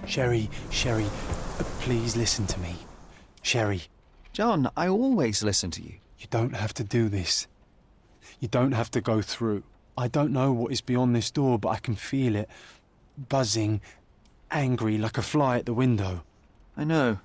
Sherry, please listen to me. Sherry. John, I always listen to you. You don't have to do this. You don't have to go through. I don't know what is beyond this door, but I can feel it. Buzzing, angry, like a fly at the window. I know.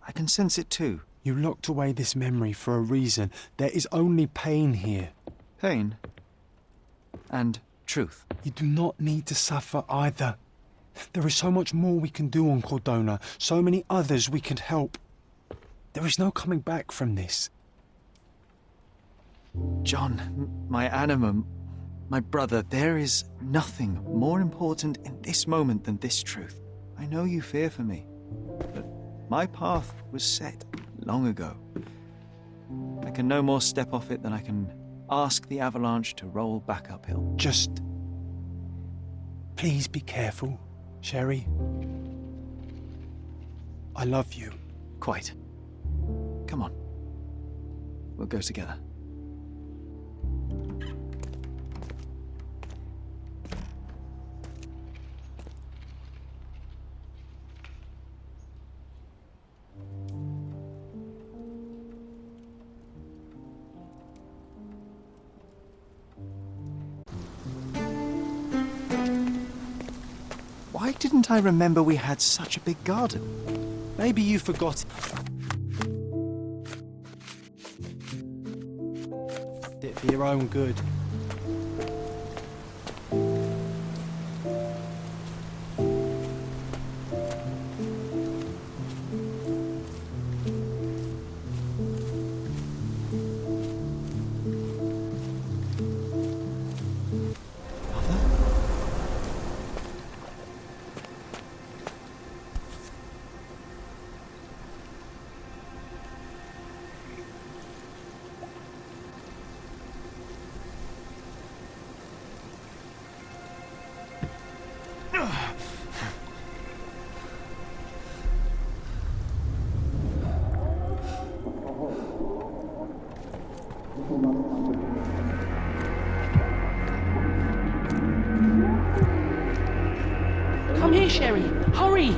I can sense it too. You locked away this memory for a reason. There is only pain here. Pain. And truth. You do not need to suffer either. There is so much more we can do on Cordona, so many others we can help. There is no coming back from this. John, my anima, my brother, there is nothing more important in this moment than this truth. I know you fear for me, but my path was set long ago. I can no more step off it than I can ask the avalanche to roll back uphill. Just... please be careful, Sherry. I love you. Quite. Come on. We'll go together. Why didn't I remember we had such a big garden? Maybe you forgot it for your own good. Come here, Sherry. Hurry!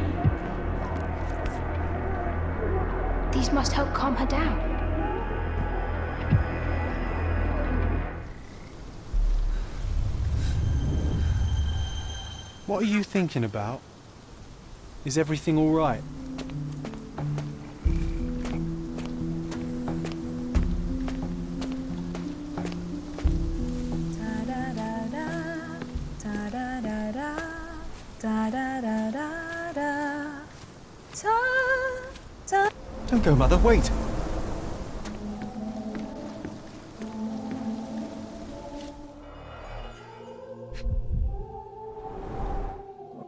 These must help calm her down. What are you thinking about? Is everything all right? Don't go, Mother, wait!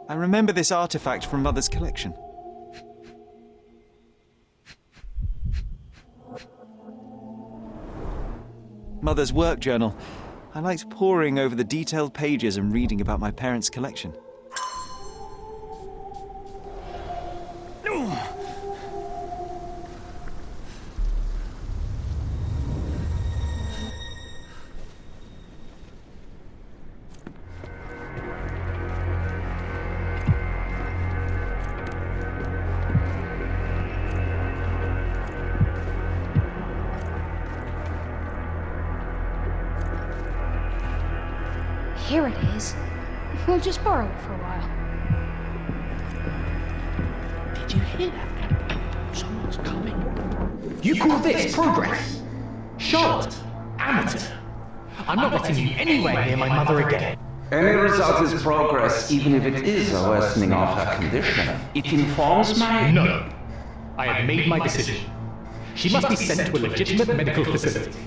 I remember this artifact from Mother's collection. Mother's work journal. I liked poring over the detailed pages and reading about my parents' collection. Here it is. We'll just borrow it for a while. Did you hear that? Someone's coming. You call this progress? Charlotte, amateur. I'm not letting you anywhere near my mother again. Any result is progress, even if it is a worsening of her condition. It informs my... No. I have made my decision. She must be sent to a legitimate medical facility.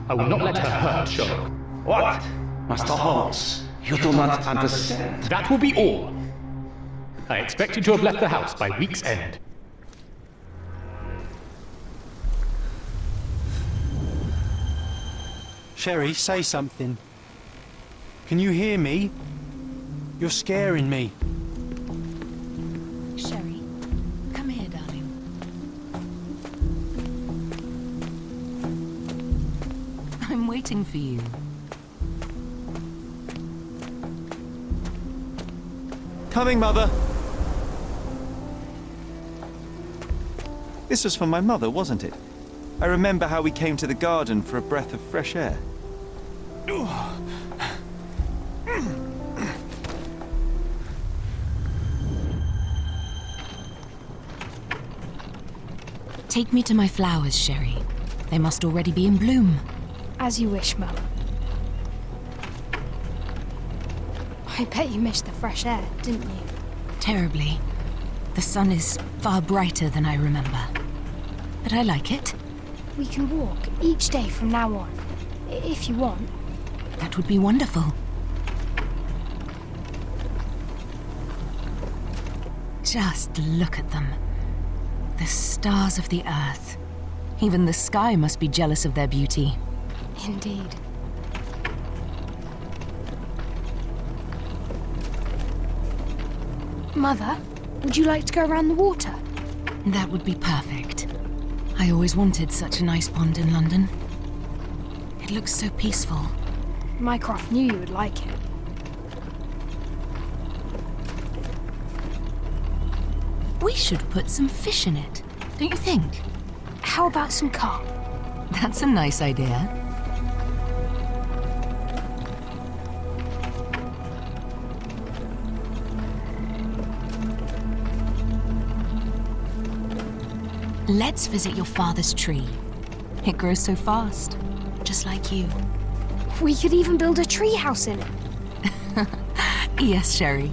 I will not let her hurt Sherlock. What? Master Holmes, you do not understand. That will be all. I expect you to have left the house by week's end. Sherry, say something. Can you hear me? You're scaring me. Sherry, come here, darling. I'm waiting for you. Coming, Mother! This was for my mother, wasn't it? I remember how we came to the garden for a breath of fresh air. Take me to my flowers, Sherry. They must already be in bloom. As you wish, Mum. I bet you missed the fresh air, didn't you? Terribly. The sun is far brighter than I remember. But I like it. We can walk each day from now on, if you want. That would be wonderful. Just look at them. The stars of the earth. Even the sky must be jealous of their beauty. Indeed. Mother, would you like to go around the water? That would be perfect. I always wanted such a nice pond in London. It looks so peaceful. Mycroft knew you would like it. We should put some fish in it, don't you think? How about some carp? That's a nice idea. Let's visit your father's tree. It grows so fast, just like you. We could even build a tree house in it. Yes, Sherry.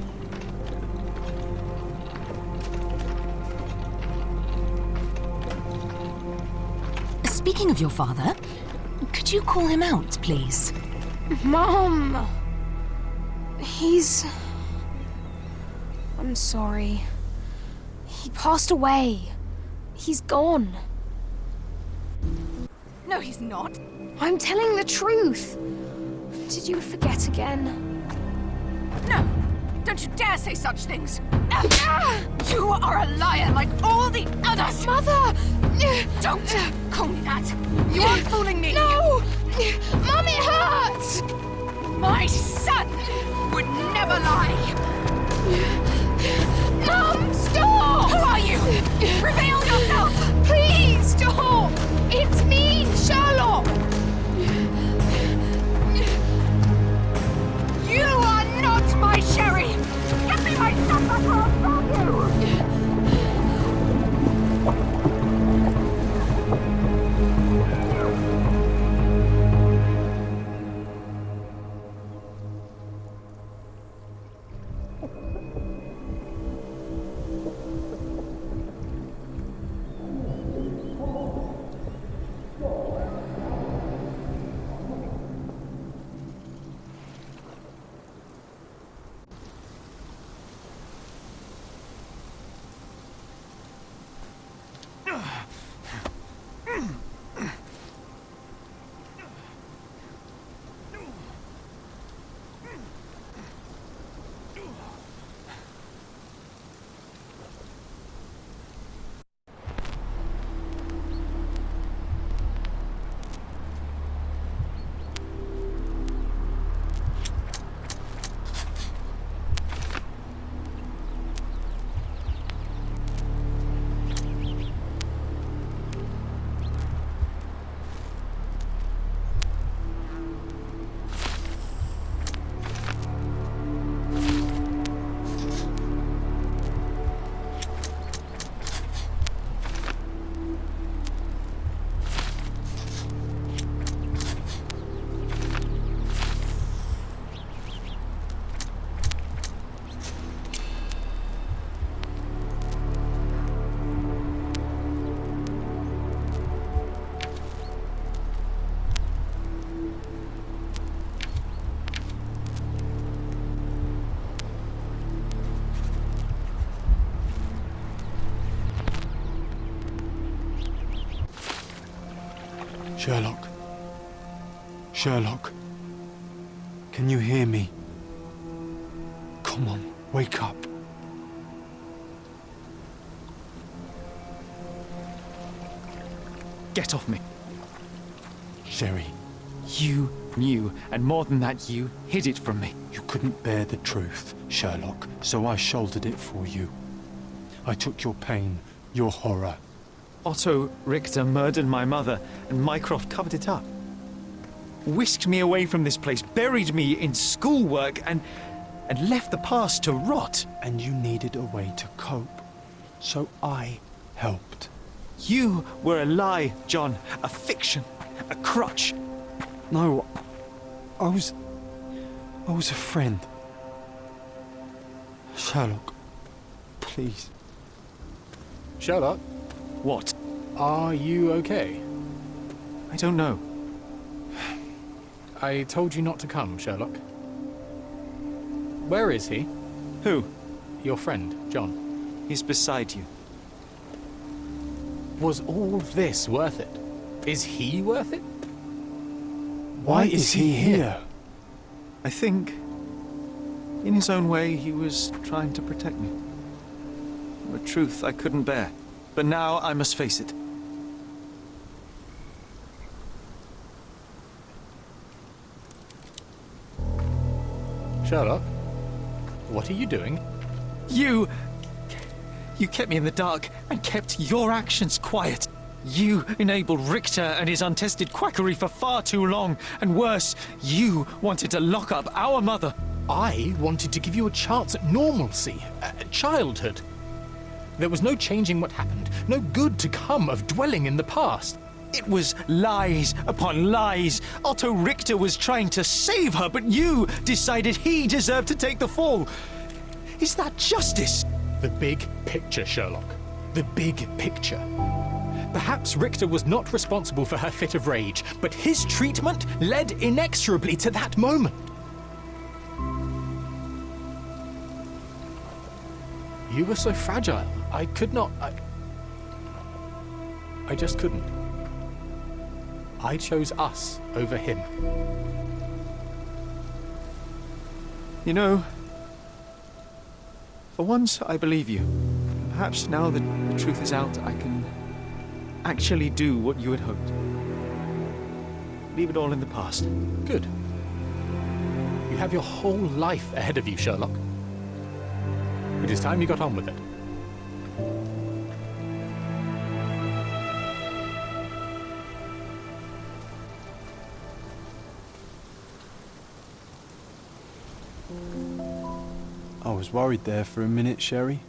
Speaking of your father, could you call him out, please? Mom! I'm sorry. He passed away. He's gone. No, he's not. I'm telling the truth. Did you forget again? No! Don't you dare say such things! You are a liar like all the others! Mother! Don't call me that! You aren't fooling me! No! Mom, it hurts! My son would never lie! Mom, stop! Who are you? Reveal yourself! Please, stop! It's me, Sherlock! You are not my Sherry! Get me my son before I stop you! Sherlock. Sherlock. Can you hear me? Come on, wake up. Get off me. Sherry, You knew, and more than that, you hid it from me. you couldn't bear the truth, Sherlock, so I shouldered it for you. I took your pain, your horror. Otto Richter murdered my mother, and Mycroft covered it up. Whisked me away from this place, buried me in schoolwork, and left the past to rot. And you needed a way to cope. So I helped. You were a lie, John. A fiction. A crutch. No, I was a friend. Sherlock, please. Sherlock, What? are you okay? I don't know. I told you not to come, Sherlock. Where is he? Who? Your friend, John. He's beside you. Was all this worth it? Is he worth it? Why is he here? I think, in his own way, he was trying to protect me. A truth I couldn't bear. But now I must face it. Sherlock, what are you doing? You kept me in the dark and kept your actions quiet. You enabled Richter and his untested quackery for far too long. And worse, you wanted to lock up our mother. I wanted to give you a chance at normalcy, childhood. There was no changing what happened, no good to come of dwelling in the past. It was lies upon lies. Otto Richter was trying to save her, but you decided he deserved to take the fall. Is that justice? The big picture, Sherlock. The big picture. Perhaps Richter was not responsible for her fit of rage, but his treatment led inexorably to that moment. You were so fragile. I could not. I just couldn't. I chose us over him. You know, for once I believe you. Perhaps now that the truth is out, I can actually do what you had hoped. Leave it all in the past. Good. You have your whole life ahead of you, Sherlock. It is time you got on with it. I was worried there for a minute, Sherry.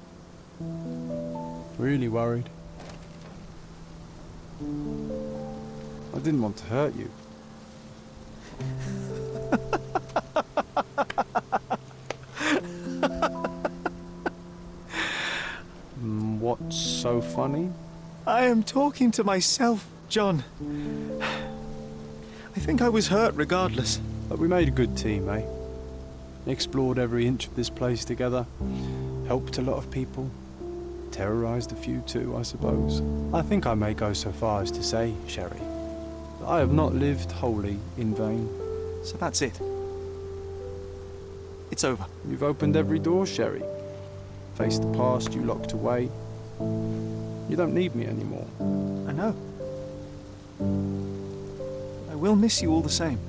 Really worried. I didn't want to hurt you. What's so funny? I am talking to myself, John. I think I was hurt regardless. But we made a good team, eh? Explored every inch of this place together. Helped a lot of people. Terrorized a few too, I suppose. I think I may go so far as to say, Sherry, that I have not lived wholly in vain. So that's it. It's over. You've opened every door, Sherry. Faced the past you locked away. You don't need me anymore. I know. I will miss you all the same.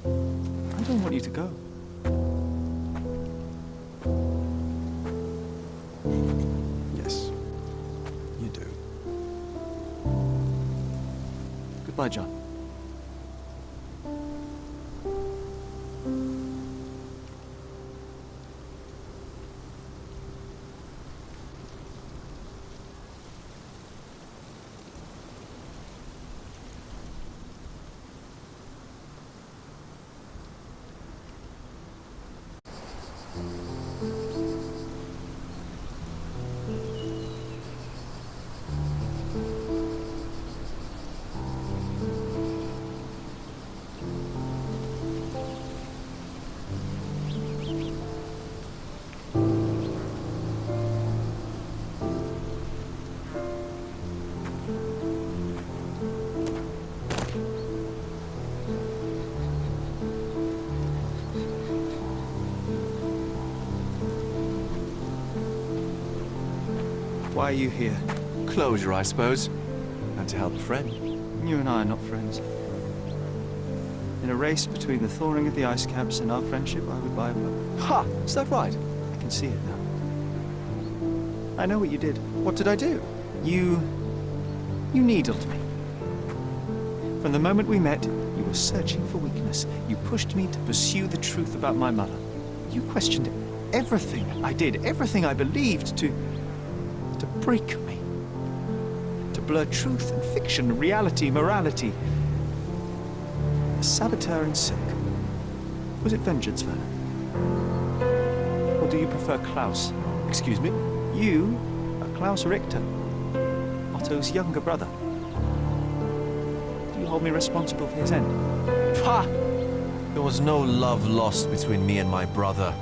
I don't want you to go. Yes, you do. Goodbye, John. Why are you here? Closure, I suppose. And to help a friend. You and I are not friends. In a race between the thawing of the ice caps and our friendship, I would buy a boat. Ha! Is that right? I can see it now. I know what you did. What did I do? You You needled me. From the moment we met, you were searching for weakness. You pushed me to pursue the truth about my mother. You questioned everything I did, everything I believed, to break me. To blur truth and fiction, reality, morality. A saboteur in silk. Was it vengeance, Werner? Or do you prefer Klaus? Excuse me? You are Klaus Richter, Otto's younger brother. Do you hold me responsible for his end? Ha! There was no love lost between me and my brother.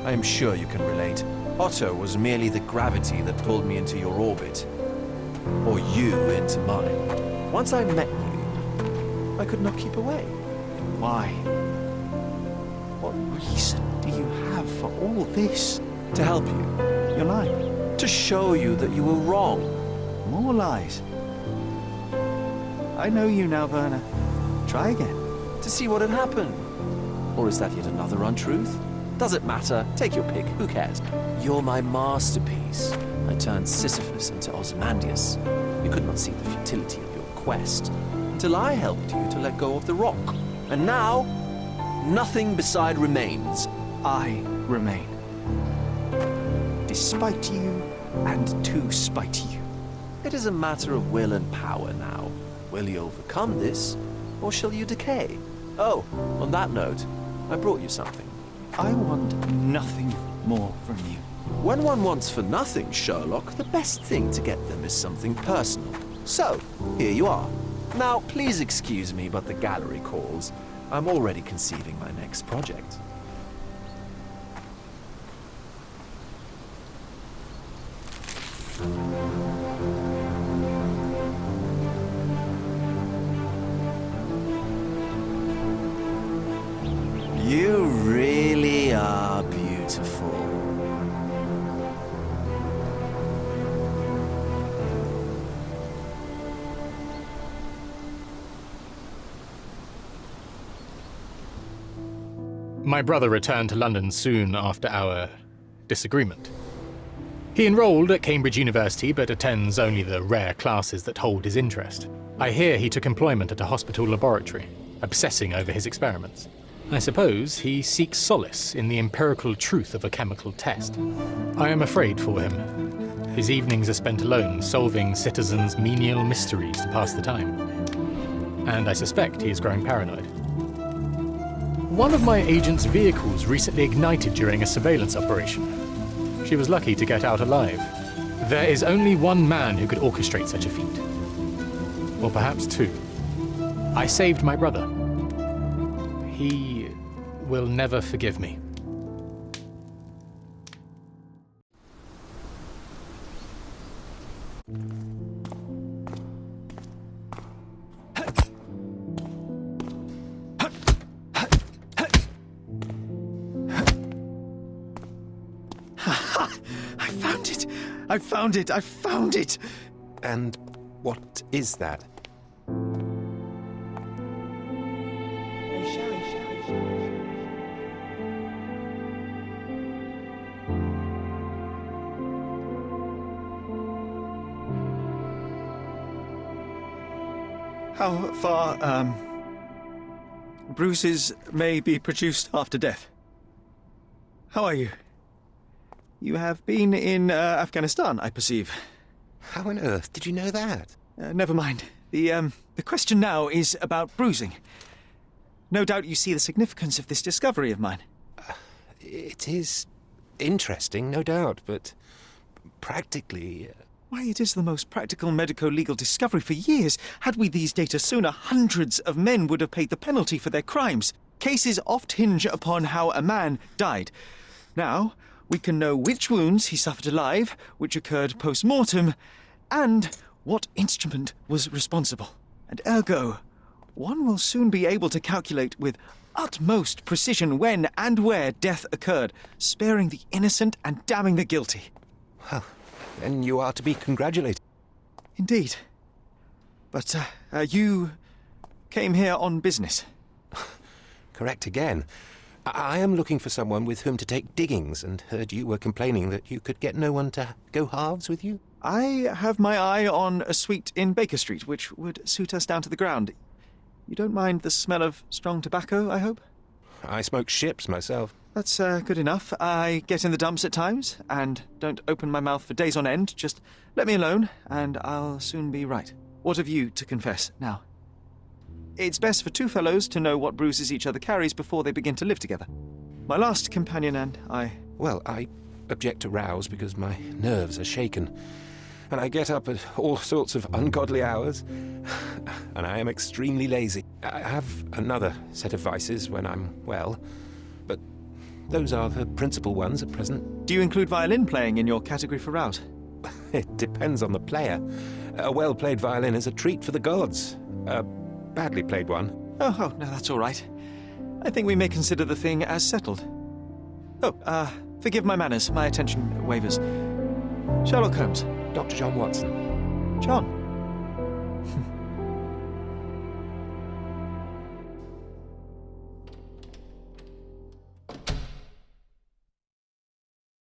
I am sure you can relate. Otto was merely the gravity that pulled me into your orbit. Or you into mine. Once I met you, I could not keep away. Why? What reason do you have for all this? To help you. You're lying. To show you that you were wrong. More lies. I know you now, Werner. Try again. To see what had happened. Or is that yet another untruth? Does it matter? Take your pick. Who cares? You're my masterpiece. I turned Sisyphus into Ozymandias. You could not see the futility of your quest until I helped you to let go of the rock. And now, nothing beside remains. I remain. Despite you and to spite you. It is a matter of will and power now. Will you overcome this, or shall you decay? Oh, on that note, I brought you something. I want nothing more from you. When one wants for nothing, Sherlock, the best thing to get them is something personal. So, here you are. Now, please excuse me, but the gallery calls. I'm already conceiving my next project. You really are beautiful. My brother returned to London soon after our disagreement. He enrolled at Cambridge University but attends only the rare classes that hold his interest. I hear he took employment at a hospital laboratory, obsessing over his experiments. I suppose he seeks solace in the empirical truth of a chemical test. I am afraid for him. His evenings are spent alone, solving citizens' menial mysteries to pass the time. And I suspect he is growing paranoid. One of my agent's vehicles recently ignited during a surveillance operation. She was lucky to get out alive. There is only one man who could orchestrate such a feat. Or perhaps two. I saved my brother. He will never forgive me. I found it! I found it! And what is that? How far, bruises may be produced after death. How are you? You have been in Afghanistan, I perceive. How on earth did you know that? Never mind. The question now is about bruising. No doubt you see the significance of this discovery of mine. It is interesting, no doubt, but practically... Why, it is the most practical medico-legal discovery for years. Had we these data sooner, hundreds of men would have paid the penalty for their crimes. Cases oft hinge upon how a man died. Now, we can know which wounds he suffered alive, which occurred post-mortem, and what instrument was responsible. And ergo, one will soon be able to calculate with utmost precision when and where death occurred, sparing the innocent and damning the guilty. Well, then you are to be congratulated. Indeed. But, you came here on business. Correct again. I am looking for someone with whom to take diggings, and heard you were complaining that you could get no one to go halves with you. I have my eye on a suite in Baker Street, which would suit us down to the ground. You don't mind the smell of strong tobacco, I hope? I smoke ships myself. That's good enough. I get in the dumps at times, and don't open my mouth for days on end. Just let me alone, and I'll soon be right. What have you to confess now? It's best for two fellows to know what bruises each other carries before they begin to live together. My last companion and I... Well, I object to rows because my nerves are shaken, and I get up at all sorts of ungodly hours, and I am extremely lazy. I have another set of vices when I'm well, but those are the principal ones at present. Do you include violin playing in your category for rouse? It depends on the player. A well-played violin is a treat for the gods. A badly played one. Oh, no, that's all right. I think we may consider the thing as settled. Oh, forgive my manners. My attention wavers. Sherlock Holmes. Dr. John Watson. John.